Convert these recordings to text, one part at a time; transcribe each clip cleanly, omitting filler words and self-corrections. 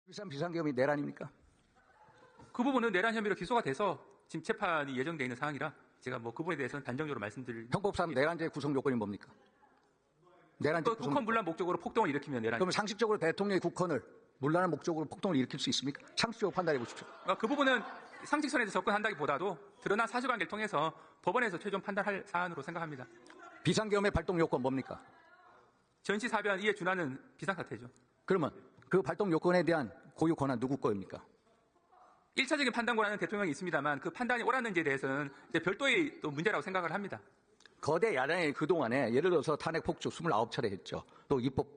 비상계엄이 내란입니까? 그 부분은 내란 혐의로 기소가 돼서 지금 재판이 예정되어 있는 사항이라 제가 뭐 그 부분에 대해서는 단정적으로 말씀드릴. 형법상 내란죄의 구성 요건이 뭡니까? 내란죄 구성. 국헌 문란 목적으로 폭동을 일으키면 내란. 그러면 상식적으로 대통령이 국헌을 문란한 목적으로 폭동을 일으킬 수 있습니까? 상식적으로 판단해 보십시오. 그 부분은 상식선에서 접근한다기보다도 드러난 사실관계를 통해서 법원에서 최종 판단할 사안으로 생각합니다. 비상계엄의 발동 요건 뭡니까? 전시사변 이에 준하는 비상사태죠. 그러면 그 발동 요건에 대한 고유 권한 누구 거입니까? 1차적인 판단 권한은 대통령이 있습니다만 그 판단이 옳았는지에 대해서는 이제 별도의 또 문제라고 생각을 합니다. 거대 야당이 그동안에 예를 들어서 탄핵 폭주 29차례 했죠. 또 입법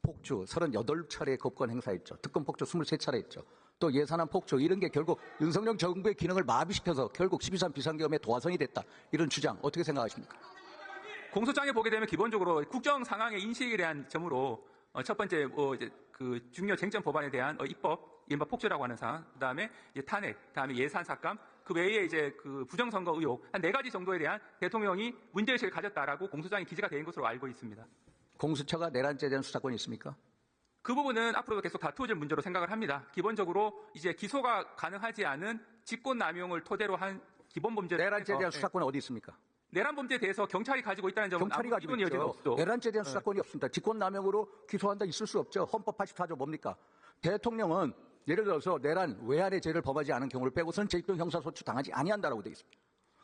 폭주 38차례 법권 행사했죠. 특검 폭주 23차례 했죠. 또 예산안 폭주 이런 게 결국 윤석열 정부의 기능을 마비시켜서 결국 12.3 비상계엄의 도화선이 됐다. 이런 주장 어떻게 생각하십니까? 공소장에 보게 되면 기본적으로 국정 상황의 인식에 대한 점으로 첫 번째 이제 그 중요 쟁점 법안에 대한 입법, 이른바 폭주라고 하는 사항, 그다음에 이제 탄핵, 그다음에 예산 삭감, 그 외에 이제 그 부정선거 의혹 한 4가지 정도에 대한 대통령이 문제의식을 가졌다라고 공소장에 기재가 된 것으로 알고 있습니다. 공수처가 내란죄에 대한 수사권이 있습니까? 그 부분은 앞으로도 계속 다투어질 문제로 생각을 합니다. 기본적으로 이제 기소가 가능하지 않은 직권남용을 토대로 한 기본범죄를 내란죄에 대한 수사권은 어디 있습니까? 내란 범죄에 대해서 경찰이 가지고 있다는 점은 경찰이 가지고 아무 여지가 있죠. 없죠. 내란죄에 대한 수사권이 없습니다. 직권남용으로 기소한다 있을 수 없죠. 헌법 84조 뭡니까? 대통령은 예를 들어서 내란 외환의 죄를 범하지 않은 경우를 빼고서는 재입동 형사소추 당하지 아니한다라고 되어 있습니다.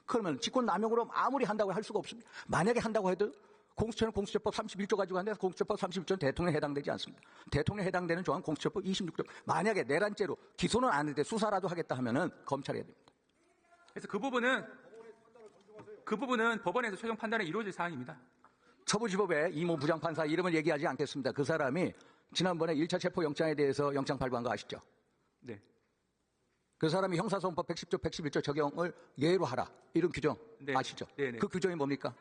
그러면 직권남용으로 아무리 한다고 할 수가 없습니다. 만약에 한다고 해도 공수처는 공수처법 31조 가지고 한데 공수처법 31조는 대통령에 해당되지 않습니다. 대통령에 해당되는 조항은 공수처법 26조. 만약에 내란죄로 기소는 안 하는데 수사라도 하겠다 하면은 검찰이 해야 됩니다. 그래서 그 부분은 법원에서 최종 판단이 이루어질 사항입니다. 서부지법의 이모 부장판사 이름을 얘기하지 않겠습니다. 그 사람이 지난번에 1차 체포영장에 대해서 영장 발부한 거 아시죠? 네. 그 사람이 형사소송법 110조, 111조 적용을 예외로 하라. 이런 규정 네. 아시죠? 네네. 그 규정이 뭡니까?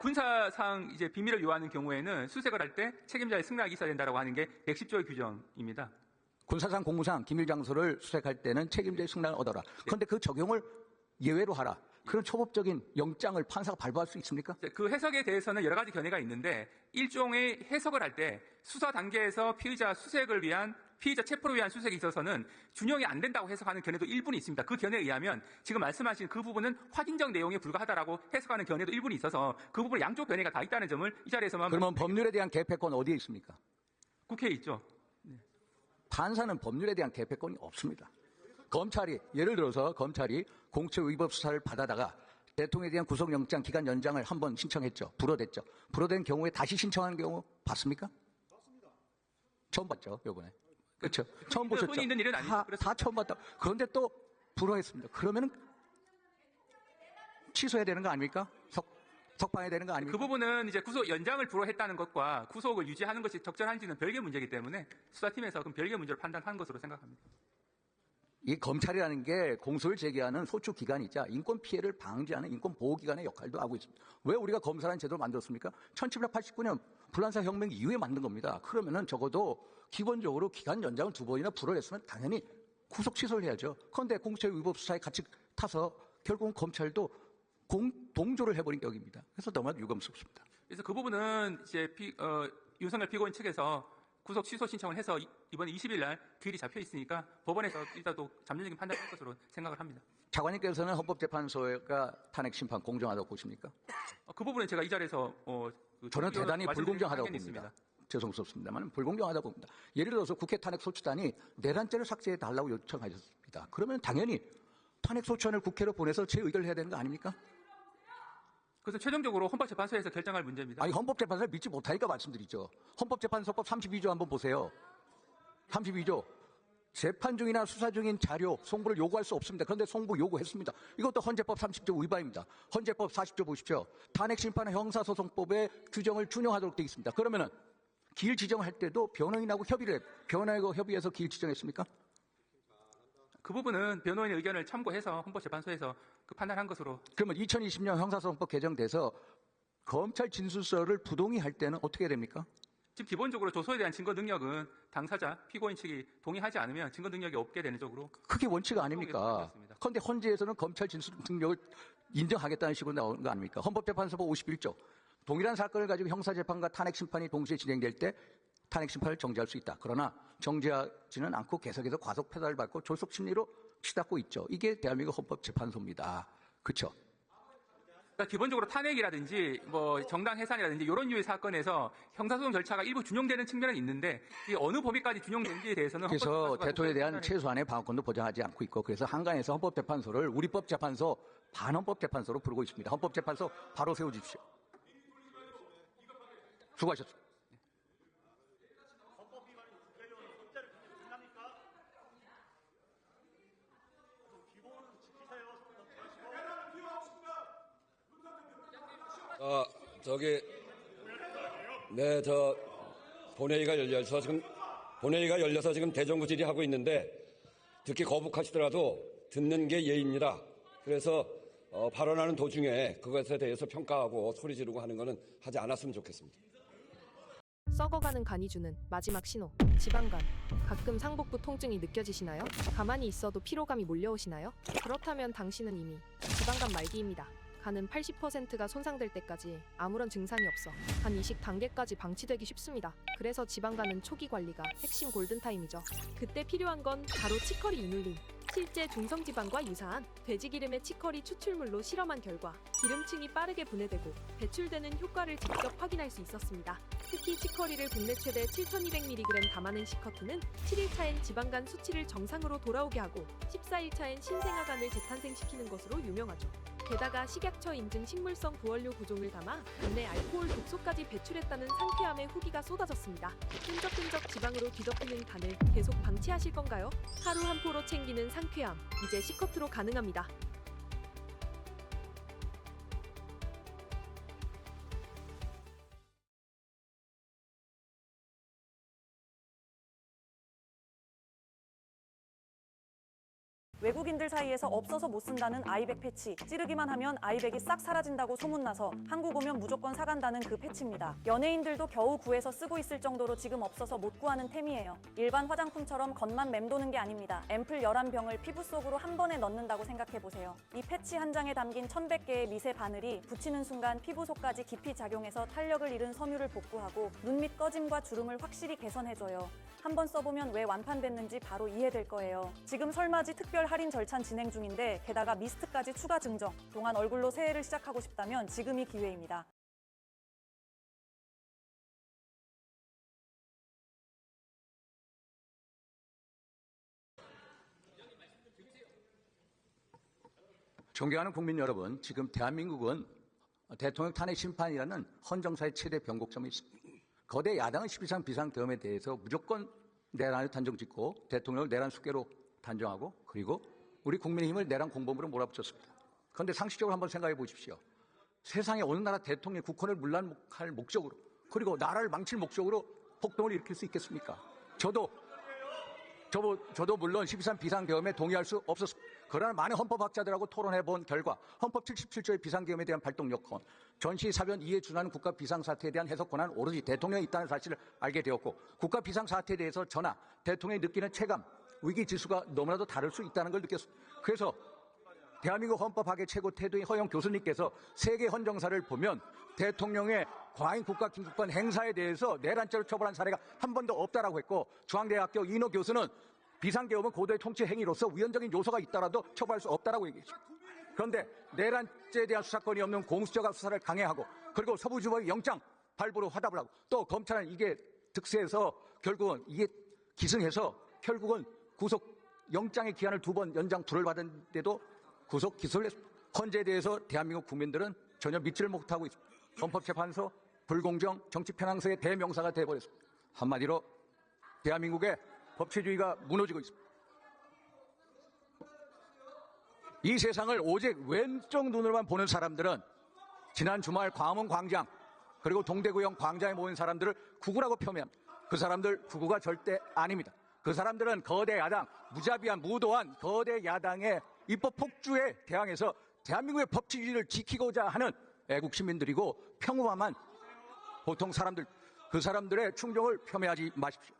군사상 이제 비밀을 요하는 경우에는 수색을 할 때 책임자의 승낙이 있어야 된다고 하는 게 110조의 규정입니다. 군사상 공무상 기밀장소를 수색할 때는 책임자의 승낙을 얻어라. 그런데 그 적용을 예외로 하라. 그런 초법적인 영장을 판사가 발부할 수 있습니까? 그 해석에 대해서는 여러 가지 견해가 있는데 일종의 해석을 할 때 수사 단계에서 피의자 수색을 위한 피의자 체포를 위한 수색에 있어서는 준용이 안 된다고 해석하는 견해도 일부는 있습니다. 그 견해에 의하면 지금 말씀하신 그 부분은 확인적 내용에 불과하다라고 해석하는 견해도 일부는 있어서 그 부분 양쪽 견해가 다 있다는 점을 이 자리에서만. 그러면 법률에 대한 개폐권 어디에 있습니까? 국회에 있죠. 판사는 법률에 대한 개폐권이 없습니다. 검찰이 예를 들어서 검찰이 공처 위법 수사를 받아다가 대통령에 대한 구속영장 기간 연장을 한번 신청했죠. 불허됐죠. 불허된 경우에 다시 신청하는 경우 봤습니까? 봤습니다. 처음 봤죠, 이번에. 그렇죠. 처음 보셨죠. 흔히 있는 일은 아니죠. 다 처음 봤다. 그런데 또 불허했습니다. 그러면은 취소해야 되는 거 아닙니까? 석방해야 되는 거 아닙니까? 그 부분은 이제 구속 연장을 불허했다는 것과 구속을 유지하는 것이 적절한지는 별개의 문제이기 때문에 수사팀에서 그럼 별개의 문제를 판단한 것으로 생각합니다. 이 검찰이라는 게 공소를 제기하는 소추 기관이자 인권 피해를 방지하는 인권 보호 기관의 역할도 하고 있습니다. 왜 우리가 검사라는 제도를 만들었습니까? 1789년 불란사 혁명 이후에 만든 겁니다. 그러면은 적어도 기본적으로 기간 연장을 2번이나 불허했으면 당연히 구속 취소를 해야죠. 그런데 공수처 위법 수사에 같이 타서 결국은 검찰도 동조를 해버린 격입니다. 그래서 너무나 유감스럽습니다. 그래서 그 부분은 이제 윤석열 피고인 측에서 구속 취소 신청을 해서 이번 20일 날 기일이 잡혀 있으니까 법원에서 일단 또 잠재적인 판단을 할 것으로 생각을 합니다. 차관님께서는 헌법재판소가 탄핵 심판 공정하다고 보십니까? 그 부분은 제가 이 자리에서 저는 대단히 불공정하다고 봅니다. 있습니다. 죄송스럽습니다만 불공정하다고 봅니다. 예를 들어서 국회 탄핵 소추단이 내란죄를 삭제해달라고 요청하셨습니다. 그러면 당연히 탄핵 소추안을 국회로 보내서 재의결을 해야 되는 거 아닙니까? 그래서 최종적으로 헌법재판소에서 결정할 문제입니다. 아니 헌법재판소를 믿지 못하니까 말씀드리죠. 헌법재판소법 32조 한번 보세요. 32조. 재판 중이나 수사 중인 자료, 송부를 요구할 수 없습니다. 그런데 송부 요구했습니다. 이것도 헌재법 30조 위반입니다. 헌재법 40조 보십시오. 탄핵심판은 형사소송법의 규정을 준용하도록 되어 있습니다. 그러면은 기일 지정할 때도 변호인하고 협의를 해요. 변호인하고 협의해서 기일 지정했습니까? 그 부분은 변호인의 의견을 참고해서 헌법재판소에서 그 판단한 것으로. 그러면 2020년 형사소송법 개정돼서 검찰 진술서를 부동의할 때는 어떻게 해야 됩니까? 지금 기본적으로 조소에 대한 증거 능력은 당사자, 피고인 측이 동의하지 않으면 증거 능력이 없게 되는 쪽으로. 그게 원칙 아닙니까? 그런데 헌재에서는 검찰 진술 능력을 인정하겠다는 식으로 나오는 거 아닙니까? 헌법재판소법 51조. 동일한 사건을 가지고 형사재판과 탄핵심판이 동시에 진행될 때 탄핵 심판을 정지할 수 있다. 그러나 정지하지는 않고 계속해서 과속 페달을 밟고 졸속 심리로 치닫고 있죠. 이게 대한민국 헌법재판소입니다. 그렇죠? 그러니까 기본적으로 탄핵이라든지 뭐 정당 해산이라든지 이런 류의 사건에서 형사소송 절차가 일부 준용되는 측면은 있는데 이 어느 범위까지 준용되는지에 대해서는 그래서 헌법재판소가 대통령에 대한 최소한의 방어권도 보장하지 않고 있고 그래서 한간에서 헌법재판소를 우리법재판소 반헌법재판소로 부르고 있습니다. 헌법재판소 바로 세워주십시오. 수고하셨습니다. 본회의가 열려서 지금 대정부 질의하고 있는데 듣기 거북하시더라도 듣는 게 예의입니다. 그래서 발언하는 도중에 그것에 대해서 평가하고 소리 지르고 하는 것은 하지 않았으면 좋겠습니다. 썩어가는 간이 주는 마지막 신호. 지방간. 가끔 상복부 통증이 느껴지시나요? 가만히 있어도 피로감이 몰려오시나요? 그렇다면 당신은 이미 지방간 말기입니다. 간은 80%가 손상될 때까지 아무런 증상이 없어 간 이식 단계까지 방치되기 쉽습니다. 그래서 지방간은 초기 관리가 핵심 골든타임이죠. 그때 필요한 건 바로 치커리 이눌린. 실제 중성지방과 유사한 돼지기름의 치커리 추출물로 실험한 결과 기름층이 빠르게 분해되고 배출되는 효과를 직접 확인할 수 있었습니다. 특히 치커리를 국내 최대 7,200mg 담아낸 시커트는 7일차엔 지방간 수치를 정상으로 돌아오게 하고 14일차엔 신생아간을 재탄생시키는 것으로 유명하죠. 게다가 식약처 인증 식물성 부원료 구종을 담아 국내 알코올 독소까지 배출했다는 상쾌함의 후기가 쏟아졌습니다. 끈적끈적 지방으로 뒤덮이는 간을 계속 방치하실 건가요? 하루 한 포로 챙기는 상쾌함, 이제 시커트로 가능합니다. 외국인들 사이에서 없어서 못 쓴다는 아이백 패치, 찌르기만 하면 아이백이 싹 사라진다고 소문나서 한국 오면 무조건 사간다는 그 패치입니다. 연예인들도 겨우 구해서 쓰고 있을 정도로 지금 없어서 못 구하는 템이에요. 일반 화장품처럼 겉만 맴도는 게 아닙니다. 앰플 11병을 피부 속으로 한 번에 넣는다고 생각해보세요. 이 패치 한 장에 담긴 1100개의 미세 바늘이 붙이는 순간 피부 속까지 깊이 작용해서 탄력을 잃은 섬유를 복구하고 눈 밑 꺼짐과 주름을 확실히 개선해줘요. 한번 써보면 왜 완판됐는지 바로 이해될 거예요. 지금 설맞이 특별 할인 절찬 진행 중인데 게다가 미스트까지 추가 증정. 동안 얼굴로 새해를 시작하고 싶다면 지금이 기회입니다. 존경하는 국민 여러분, 지금 대한민국은 대통령 탄핵 심판이라는 헌정사의 최대 변곡점이 있습니다. 거대 야당은 12.3 비상계엄에 대해서 무조건 내란을 단정짓고 대통령을 내란 숙계로 단정하고 그리고 우리 국민의힘을 내란 공범으로 몰아붙였습니다. 그런데 상식적으로 한번 생각해 보십시오. 세상에 어느 나라 대통령이 국헌을 문란할 목적으로 그리고 나라를 망칠 목적으로 폭동을 일으킬 수 있겠습니까? 저도 물론 12.3 비상계엄에 동의할 수 없었습니다. 그러나 많은 헌법학자들하고 토론해 본 결과 헌법 77조의 비상계엄에 대한 발동 여건, 전시 사변 이에 준하는 국가 비상사태에 대한 해석 권한은 오로지 대통령이 있다는 사실을 알게 되었고 국가 비상사태에 대해서 저나 대통령이 느끼는 체감, 위기 지수가 너무나도 다를 수 있다는 걸 느꼈습니다. 그래서 대한민국 헌법학의 최고 태도인 허영 교수님께서 세계 헌정사를 보면 대통령의 과잉 국가 긴급한 행사에 대해서 내란죄로 처벌한 사례가 한 번도 없다라고 했고 중앙대학교 이노 교수는 비상계엄은 고도의 통치 행위로서 위헌적인 요소가 있더라도 처벌할 수 없다라고 얘기했습니다. 그런데 내란죄에 대한 수사권이 없는 공수처가 수사를 강행하고 그리고 서부지법이 영장 발부로 화답을 하고 또 검찰은 이게 득세해서 결국은 이게 기승해서 결국은 구속 영장의 기한을 2번 연장 2를 받았는데도 구속 기소를 했습니다. 헌재에 대해서 대한민국 국민들은 전혀 믿지를 못하고 있습니다. 헌법재판소 불공정 정치 편향성의 대명사가 되어버렸습니다. 한마디로 대한민국의 법치주의가 무너지고 있습니다. 이 세상을 오직 왼쪽 눈으로만 보는 사람들은 지난 주말 광화문 광장 그리고 동대구형 광장에 모인 사람들을 구구라고 폄훼합니다. 그 사람들 구구가 절대 아닙니다. 그 사람들은 거대 야당, 무자비한 무도한 거대 야당의 입법 폭주에 대항해서 대한민국의 법치주의를 지키고자 하는 애국 시민들이고 평범한 보통 사람들, 그 사람들의 충정을 폄훼하지 마십시오.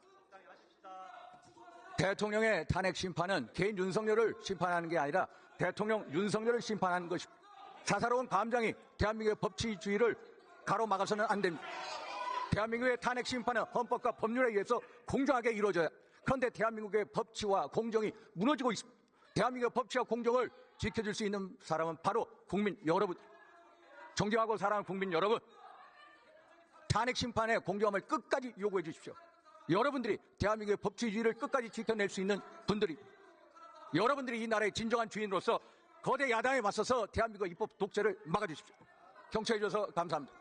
대통령의 탄핵 심판은 개인 윤석열을 심판하는 게 아니라 대통령 윤석열을 심판하는 것입니다. 사사로운 감정이 대한민국의 법치주의를 가로막아서는 안 됩니다. 대한민국의 탄핵 심판은 헌법과 법률에 의해서 공정하게 이루어져야. 그런데 대한민국의 법치와 공정이 무너지고 있습니다. 대한민국의 법치와 공정을 지켜줄 수 있는 사람은 바로 국민 여러분, 존경하고 사랑하는 국민 여러분, 탄핵 심판의 공정함을 끝까지 요구해 주십시오. 여러분들이 대한민국의 법치주의를 끝까지 지켜낼 수 있는 분들이, 여러분들이 이 나라의 진정한 주인으로서 거대 야당에 맞서서 대한민국의 입법 독재를 막아주십시오. 경청해 주셔서 감사합니다.